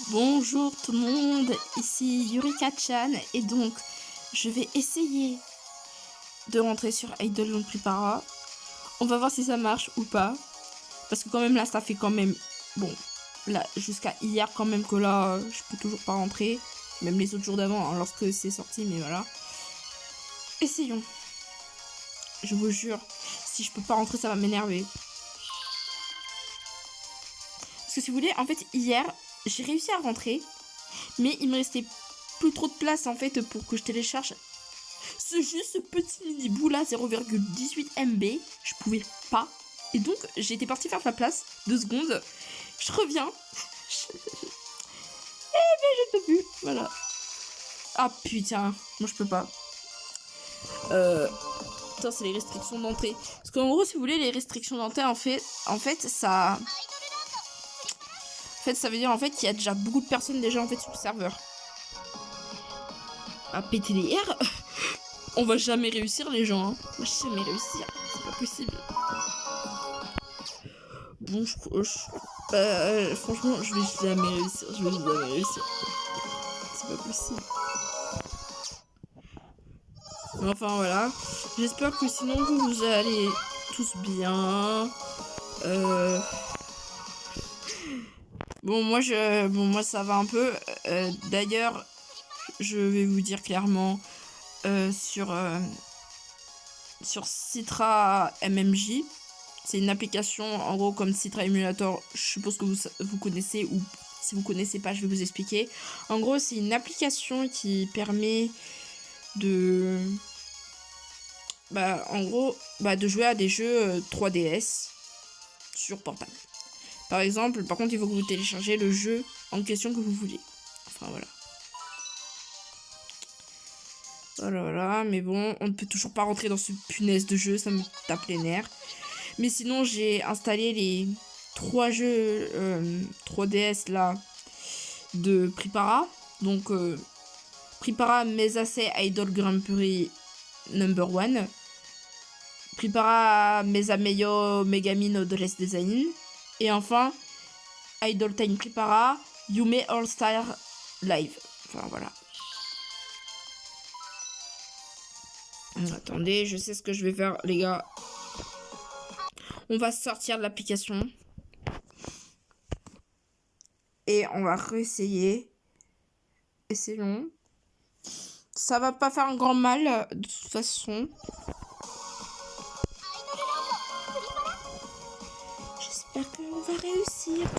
Bonjour tout le monde, ici Yurika-chan et donc je vais essayer de rentrer sur Idol non Prepara. On va voir si ça marche ou pas. Parce que quand même là ça fait quand même... Bon, là jusqu'à hier quand même que là je peux toujours pas rentrer. Même les autres jours d'avant lorsque c'est sorti, mais voilà. Essayons. Je vous jure, si je peux pas rentrer ça va m'énerver. Parce que si vous voulez, en fait hier j'ai réussi à rentrer. Mais il me restait plus trop de place en fait pour que je télécharge ce petit mini bout là 0,18 MB. Je pouvais pas. Et donc j'étais partie faire la place. 2 secondes. Je reviens. Mais je peux plus. Voilà. Ah putain. Moi je peux pas. Putain, c'est les restrictions d'entrée. Parce qu'en gros, si vous voulez, les restrictions d'entrée, en fait, ça... En fait, ça veut dire en fait qu'il y a déjà beaucoup de personnes déjà en fait sur le serveur. À péter les airs. On va jamais réussir les gens, hein. On va jamais réussir, c'est pas possible. Bon, franchement, je vais jamais réussir, C'est pas possible. Mais enfin voilà, j'espère que sinon vous allez tous bien. Bon moi ça va un peu. D'ailleurs, je vais vous dire clairement sur Citra MMJ. C'est une application en gros comme Citra Emulator. Je suppose que vous connaissez, ou si vous connaissez pas, je vais vous expliquer. En gros, c'est une application qui permet de de jouer à des jeux 3DS sur portable. Par exemple, par contre, il faut que vous téléchargez le jeu en question que vous voulez. Enfin voilà. Voilà, mais bon, on ne peut toujours pas rentrer dans ce punaise de jeu, ça me tape les nerfs. Mais sinon, j'ai installé les 3 jeux 3DS là de Prepara. Donc, Prepara Mesase Idol Grand Prix Number 1. Prepara Mesameyo Megami no Dress Design. Et enfin, Idol Time Prepara Yume All Star Live. Enfin, voilà. Attendez, je sais ce que je vais faire, les gars. On va sortir de l'application. Et on va réessayer. Essayons. Ça va pas faire un grand mal, de toute façon. J'espère qu'on va réussir.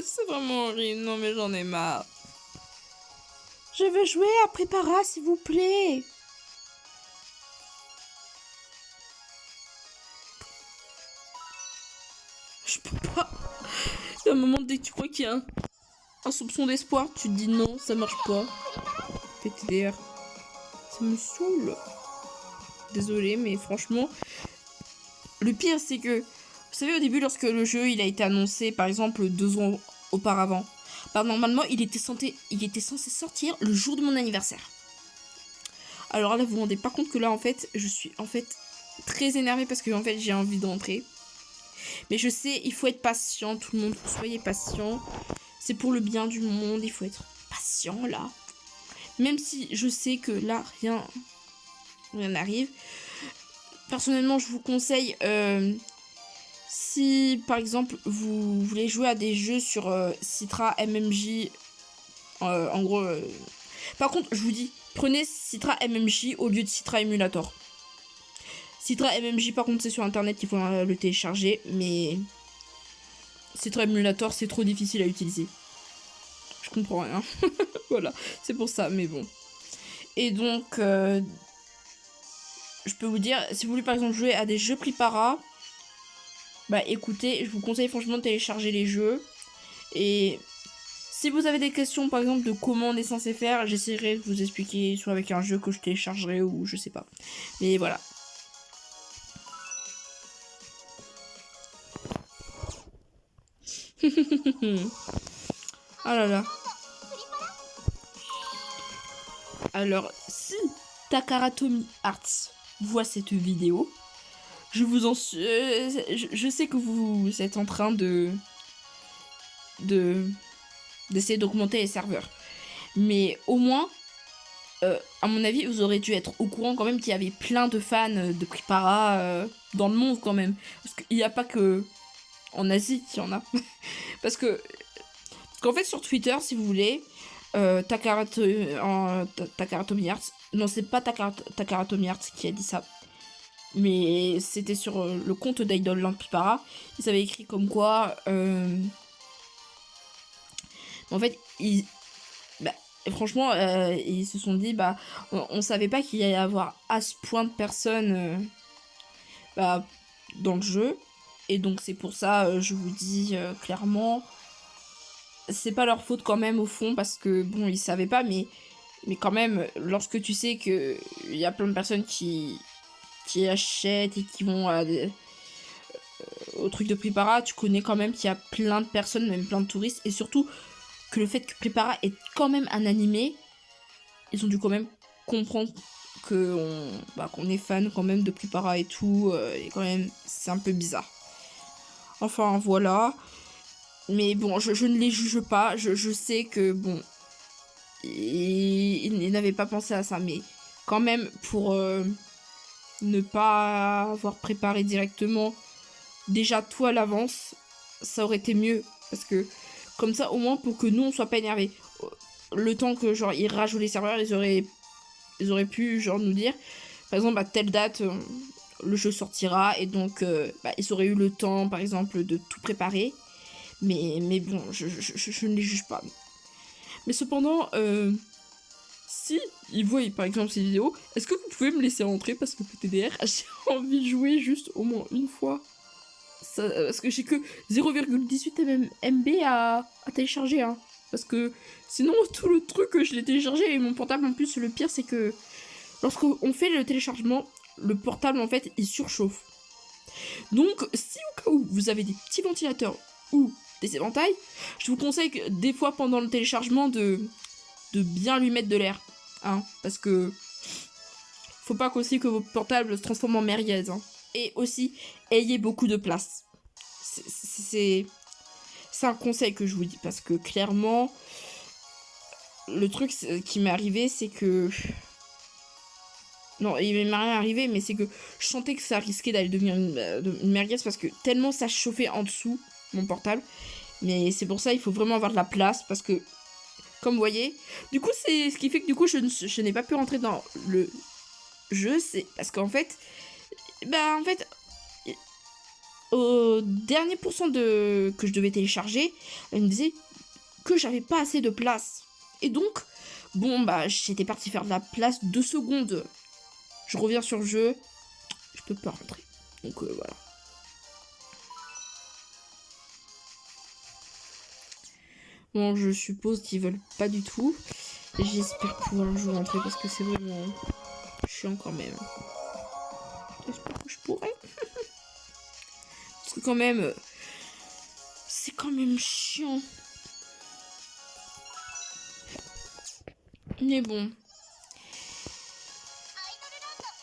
C'est vraiment horrible. Non, mais j'en ai marre. Je veux jouer à Prepara, s'il vous plaît. Je peux pas. Il y a un moment, dès que tu crois qu'il y a un soupçon d'espoir, tu te dis non, ça marche pas. PTDR. Ça me saoule. Désolée, mais franchement, le pire, c'est que, vous savez, au début, lorsque le jeu il a été annoncé, par exemple, 2 ans auparavant, bah, normalement, il était censé sortir le jour de mon anniversaire. Alors là, vous vous rendez pas compte que là, en fait, je suis en fait très énervée parce que en fait, j'ai envie d'entrer. Mais je sais, il faut être patient, tout le monde, soyez patient. C'est pour le bien du monde, il faut être patient là. Même si je sais que là, rien n'arrive. Personnellement, je vous conseille, si par exemple vous voulez jouer à des jeux sur Citra MMJ, en gros... Par contre, je vous dis, prenez Citra MMJ au lieu de Citra Emulator. Citra MMJ, par contre, c'est sur internet qu'il faut le télécharger, mais Citra Emulator, c'est trop difficile à utiliser. Je comprends rien. Voilà, c'est pour ça, mais bon. Et donc, je peux vous dire, si vous voulez par exemple jouer à des jeux Prepara, bah écoutez, je vous conseille franchement de télécharger les jeux. Et si vous avez des questions par exemple de comment on est censé faire, j'essaierai de vous expliquer soit avec un jeu que je téléchargerai ou je sais pas. Mais voilà. Ah là là. Alors, si Takaratomi Arts voit cette vidéo, je sais que vous êtes en train de d'essayer d'augmenter les serveurs. Mais au moins, à mon avis, vous aurez dû être au courant quand même qu'il y avait plein de fans de Pripara dans le monde quand même. Parce qu'il n'y a pas que en Asie qu'il y en a. Parce qu'en fait, sur Twitter, si vous voulez, Takara Tomy Heart, non, c'est pas Takara Tomy Heart qui a dit ça, mais c'était sur le compte d'Idolland Pripara. Ils avaient écrit comme quoi, en fait, franchement, ils se sont dit, on savait pas qu'il y allait avoir à ce point de personnes dans le jeu. Et donc c'est pour ça, je vous dis clairement, c'est pas leur faute quand même au fond, parce que bon, ils savaient pas, mais quand même, lorsque tu sais que il y a plein de personnes qui achètent et qui vont au truc de Pripara, tu connais quand même qu'il y a plein de personnes, même plein de touristes, et surtout que le fait que Pripara est quand même un animé, ils ont dû quand même comprendre qu'on est fan quand même de Pripara et tout, et quand même c'est un peu bizarre. Enfin voilà, mais bon, je ne les juge pas, je sais que bon, ils n'avaient pas pensé à ça, mais quand même pour ne pas avoir préparé directement déjà tout à l'avance, ça aurait été mieux, parce que comme ça au moins pour que nous on soit pas énervés, le temps que genre ils rajoutent les serveurs, ils auraient pu genre nous dire par exemple à telle date le jeu sortira, et donc ils auraient eu le temps par exemple de tout préparer, mais bon, je ne les juge pas. Mais cependant, si ils voient par exemple ces vidéos, est-ce que vous pouvez me laisser rentrer, parce que PTDR, j'ai envie de jouer juste au moins une fois. Ça, parce que j'ai que 0,18 MB à télécharger, hein. Parce que sinon, tout le truc, je l'ai téléchargé, et mon portable en plus, le pire c'est que lorsqu'on fait le téléchargement, le portable en fait il surchauffe. Donc si au cas où vous avez des petits ventilateurs ou des éventails, je vous conseille que, des fois pendant le téléchargement de bien lui mettre de l'air, hein, parce que faut pas qu'aussi que votre portable se transforme en merguez, hein. Et aussi, ayez beaucoup de place. C'est un conseil que je vous dis, parce que clairement, le truc qui m'est arrivé, c'est que... Non, il m'est rien arrivé, mais c'est que je sentais que ça risquait d'aller devenir une merguez, parce que tellement ça chauffait en dessous, mon portable. Mais c'est pour ça, il faut vraiment avoir de la place, parce que, comme vous voyez, du coup, c'est ce qui fait que du coup, je n'ai pas pu rentrer dans le jeu, c'est parce qu'en fait, au dernier pourcent que je devais télécharger, elle me disait que j'avais pas assez de place. Et donc, bon, j'étais partie faire de la place 2 secondes. Je reviens sur le jeu, je peux pas rentrer. Donc voilà. Bon, je suppose qu'ils veulent pas du tout. J'espère pouvoir un jour rentrer, parce que c'est vraiment chiant quand même. J'espère que je pourrai. Parce que quand même, c'est quand même chiant. Mais bon.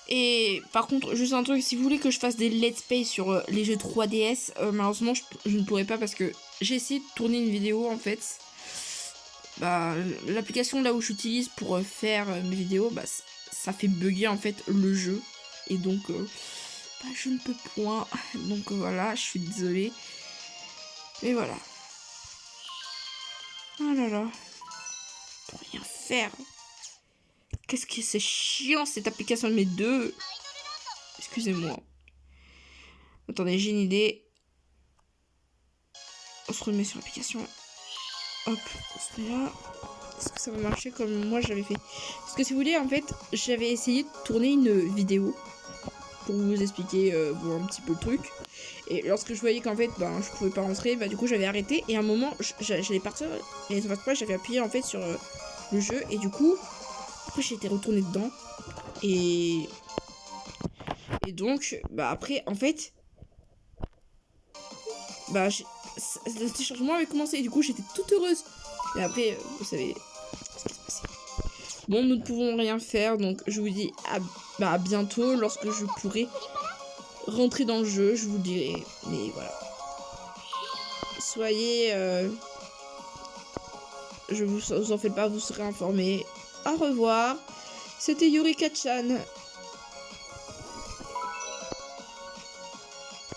Et par contre, juste un truc, si vous voulez que je fasse des let's play sur les jeux 3DS, malheureusement je ne pourrais pas, parce que j'ai essayé de tourner une vidéo en fait. L'application là où j'utilise pour faire mes vidéos, ça fait bugger en fait le jeu. Et donc, je ne peux point. Donc voilà, je suis désolée. Mais voilà. Oh là là. Pour rien faire. Qu'est-ce que c'est chiant cette application de mes deux. Excusez-moi. Attendez, j'ai une idée. On se remet sur l'application. Hop, c'est là. Est-ce que ça va marcher comme moi j'avais fait? Parce que si vous voulez, en fait, j'avais essayé de tourner une vidéo pour vous expliquer un petit peu le truc. Et lorsque je voyais qu'en fait, je pouvais pas rentrer, du coup j'avais arrêté. Et à un moment, j'allais partir. Et j'avais appuyé en fait sur le jeu. Et du coup, après j'étais retournée dedans. Et donc, après, en fait, le téléchargement avait commencé. Et du coup, j'étais toute heureuse. Et après, vous savez ce qui s'est passé. Bon, nous ne pouvons rien faire. Donc, je vous dis à bientôt. Lorsque je pourrai rentrer dans le jeu, je vous dirai. Mais voilà. Soyez Je vous en fais pas, vous serez informés. Au revoir. C'était Yurika-chan.